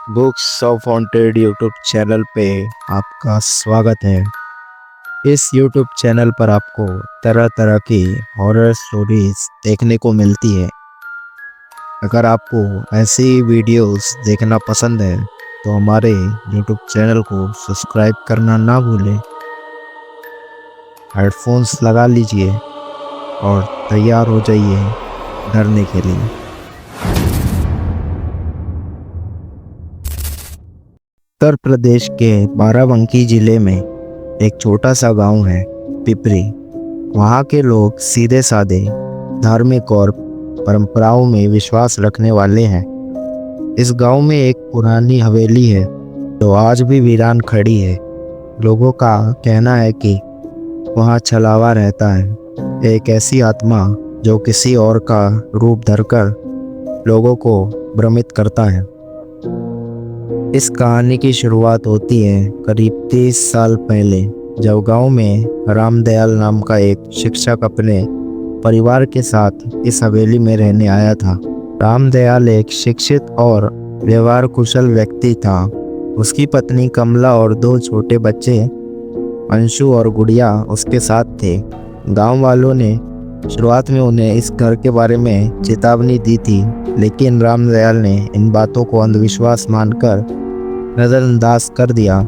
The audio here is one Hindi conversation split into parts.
Books of haunted YouTube channel पे आपका स्वागत है। इस यूट्यूब चैनल पर आपको तरह तरह की हॉरर स्टोरीज देखने को मिलती है। अगर आपको ऐसी वीडियोस देखना पसंद है तो हमारे यूट्यूब चैनल को सब्सक्राइब करना ना भूलें। हेडफोन्स लगा लीजिए और तैयार हो जाइए डरने के लिए। उत्तर प्रदेश के बाराबंकी जिले में एक छोटा सा गांव है पिपरी। वहाँ के लोग सीधे साधे, धार्मिक और परंपराओं में विश्वास रखने वाले हैं। इस गांव में एक पुरानी हवेली है जो आज भी वीरान खड़ी है। लोगों का कहना है कि वहाँ छलावा रहता है, एक ऐसी आत्मा जो किसी और का रूप धरकर लोगों को भ्रमित करता है। इस कहानी की शुरुआत होती है करीब 30 साल पहले, जब गांव में रामदयाल नाम का एक शिक्षक अपने परिवार के साथ इस हवेली में रहने आया था। रामदयाल एक शिक्षित और व्यवहार कुशल व्यक्ति था। उसकी पत्नी कमला और 2 छोटे बच्चे अंशु और गुड़िया उसके साथ थे। गांव वालों ने शुरुआत में उन्हें इस घर के बारे में चेतावनी दी थी, लेकिन रामदयाल ने इन बातों को अंधविश्वास मानकर नज़रअंदाज कर दिया।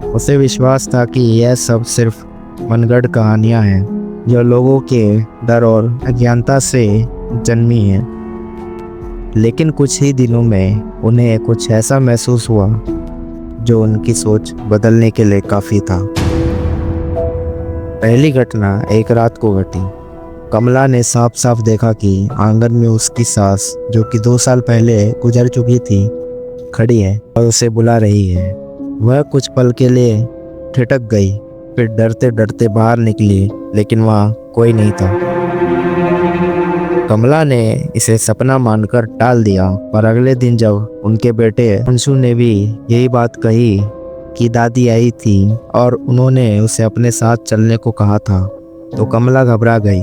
उसे विश्वास था कि यह सब सिर्फ मनगढ़ कहानियां हैं जो लोगों के डर और अज्ञानता से जन्मी हैं। लेकिन कुछ ही दिनों में उन्हें कुछ ऐसा महसूस हुआ जो उनकी सोच बदलने के लिए काफ़ी था। पहली घटना एक रात को घटी। कमला ने साफ साफ देखा कि आंगन में उसकी सास, जो कि 2 साल पहले गुजर चुकी थी, खड़ी है और उसे बुला रही है। वह कुछ पल के लिए ठिठक गई, फिर डरते डरते बाहर निकली, लेकिन वहाँ कोई नहीं था। कमला ने इसे सपना मानकर टाल दिया, पर अगले दिन जब उनके बेटे अंशु ने भी यही बात कही कि दादी आई थी और उन्होंने उसे अपने साथ चलने को कहा था, तो कमला घबरा गई।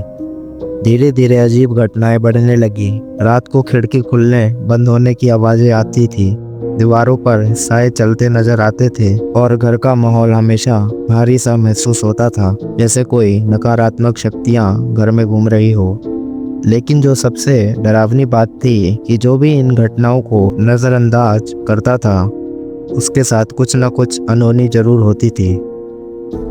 धीरे धीरे अजीब घटनाएं बढ़ने लगी। रात को खिड़की खुलने बंद होने की आवाज़ें आती थी, दीवारों पर साए चलते नजर आते थे और घर का माहौल हमेशा भारी सा महसूस होता था, जैसे कोई नकारात्मक शक्तियां घर में घूम रही हो। लेकिन जो सबसे डरावनी बात थी कि जो भी इन घटनाओं को नज़रअंदाज करता था, उसके साथ कुछ न कुछ अनहोनी जरूर होती थी।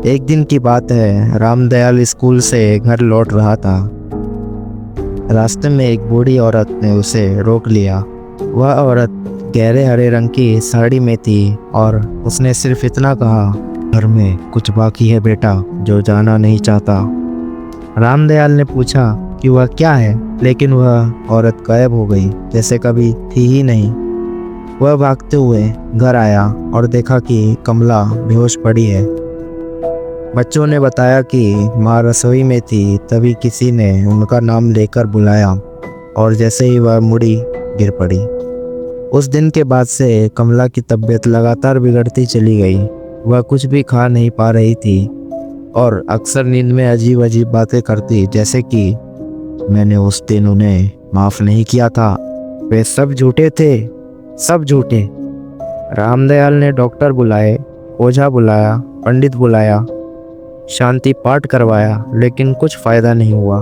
एक दिन की बात है, रामदयाल स्कूल से घर लौट रहा था। रास्ते में एक बूढ़ी औरत ने उसे रोक लिया। वह औरत गहरे हरे रंग की साड़ी में थी और उसने सिर्फ इतना कहा, घर में कुछ बाकी है बेटा जो जाना नहीं चाहता। रामदयाल ने पूछा कि वह क्या है, लेकिन वह औरत गायब हो गई, जैसे कभी थी ही नहीं। वह भागते हुए घर आया और देखा कि कमला बेहोश पड़ी है। बच्चों ने बताया कि माँ रसोई में थी, तभी किसी ने उनका नाम लेकर बुलाया और जैसे ही वह मुड़ी गिर पड़ी। उस दिन के बाद से कमला की तबीयत लगातार बिगड़ती चली गई। वह कुछ भी खा नहीं पा रही थी और अक्सर नींद में अजीब अजीब बातें करती, जैसे कि मैंने उस दिन उन्हें माफ़ नहीं किया था, वे सब झूठे थे, सब झूठे। रामदयाल ने डॉक्टर बुलाए, ओझा बुलाया, पंडित बुलाया, शांति पाठ करवाया, लेकिन कुछ फायदा नहीं हुआ।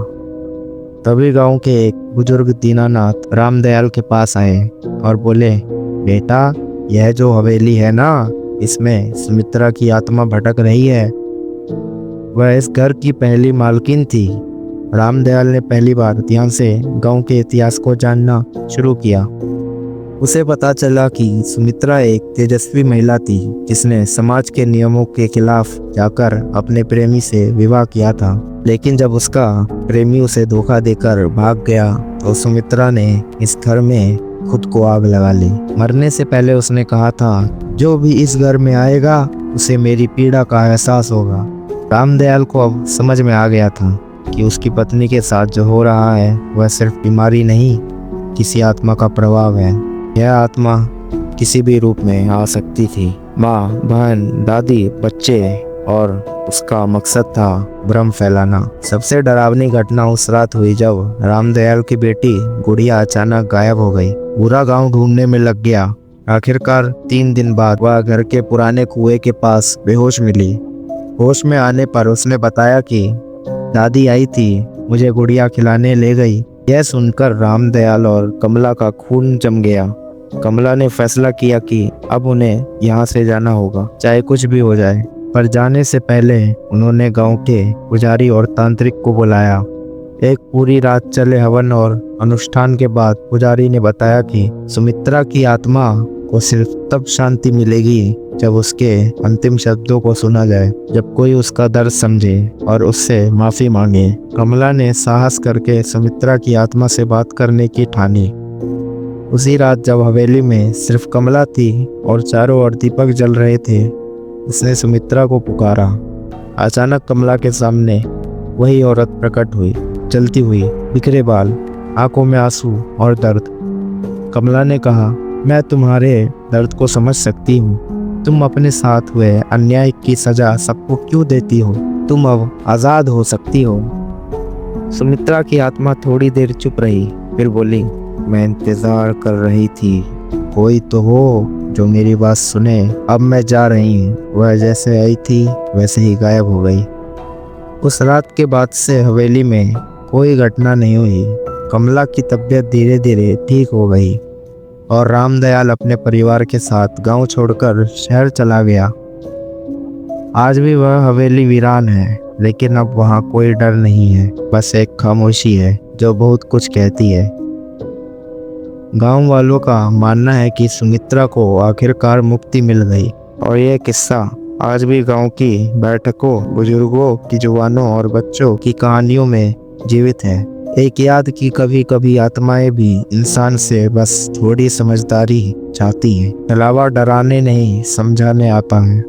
तभी गांव के एक बुजुर्ग दीनानाथ रामदयाल के पास आए और बोले, बेटा, यह जो हवेली है ना, इसमें सुमित्रा की आत्मा भटक रही है। वह इस घर की पहली मालकिन थी। रामदयाल ने पहली बार ध्यान से गांव के इतिहास को जानना शुरू किया। उसे पता चला कि सुमित्रा एक तेजस्वी महिला थी जिसने समाज के नियमों के खिलाफ जाकर अपने प्रेमी से विवाह किया था। लेकिन जब उसका प्रेमी उसे धोखा देकर भाग गया तो सुमित्रा ने इस घर में खुद को आग लगा ली। मरने से पहले उसने कहा था, जो भी इस घर में आएगा उसे मेरी पीड़ा का एहसास होगा। रामदयाल को अब समझ में आ गया था कि उसकी पत्नी के साथ जो हो रहा है वह सिर्फ बीमारी नहीं, किसी आत्मा का प्रभाव है। यह आत्मा किसी भी रूप में आ सकती थी, माँ, बहन, दादी, बच्चे, और उसका मकसद था भ्रम फैलाना। सबसे डरावनी घटना उस रात हुई जब रामदयाल की बेटी गुड़िया अचानक गायब हो गई। पूरा गांव ढूंढने में लग गया। आखिरकार 3 दिन बाद वह घर के पुराने कुएं के पास बेहोश मिली। होश में आने पर उसने बताया कि दादी आई थी, मुझे गुड़िया खिलाने ले गई। यह सुनकर रामदयाल और कमला का खून जम गया। कमला ने फैसला किया कि अब उन्हें यहाँ से जाना होगा, चाहे कुछ भी हो जाए। पर जाने से पहले उन्होंने गांव के पुजारी और तांत्रिक को बुलाया। एक पूरी रात चले हवन और अनुष्ठान के बाद पुजारी ने बताया कि सुमित्रा की आत्मा को सिर्फ तब शांति मिलेगी जब उसके अंतिम शब्दों को सुना जाए, जब कोई उसका दर्द समझे और उससे माफी मांगे। कमला ने साहस करके सुमित्रा की आत्मा से बात करने की ठानी। उसी रात जब हवेली में सिर्फ कमला थी और चारों ओर दीपक जल रहे थे, उसने सुमित्रा को पुकारा। अचानक कमला के सामने वही औरत प्रकट हुई, जलती हुई, बिखरे बाल, आंखों में आंसू और दर्द। कमला ने कहा, मैं तुम्हारे दर्द को समझ सकती हूँ। तुम अपने साथ हुए अन्याय की सजा सबको क्यों देती हो? तुम अब आज़ाद हो सकती हो। सुमित्रा की आत्मा थोड़ी देर चुप रही, फिर बोली, मैं इंतजार कर रही थी, कोई तो हो जो मेरी बात सुने। अब मैं जा रही हूँ। वह जैसे आई थी वैसे ही गायब हो गई। उस रात के बाद से हवेली में कोई घटना नहीं हुई। कमला की तबीयत धीरे धीरे ठीक हो गई और रामदयाल अपने परिवार के साथ गांव छोड़कर शहर चला गया। आज भी वह हवेली वीरान है, लेकिन अब वहां कोई डर नहीं है, बस एक खामोशी है जो बहुत कुछ कहती है। गांव वालों का मानना है कि सुमित्रा को आखिरकार मुक्ति मिल गई और यह किस्सा आज भी गांव की बैठकों, बुजुर्गों की जुबानों और बच्चों की कहानियों में जीवित है। एक याद कि कभी कभी आत्माएं भी इंसान से बस थोड़ी समझदारी चाहती हैं। अलावा डराने नहीं, समझाने आता है।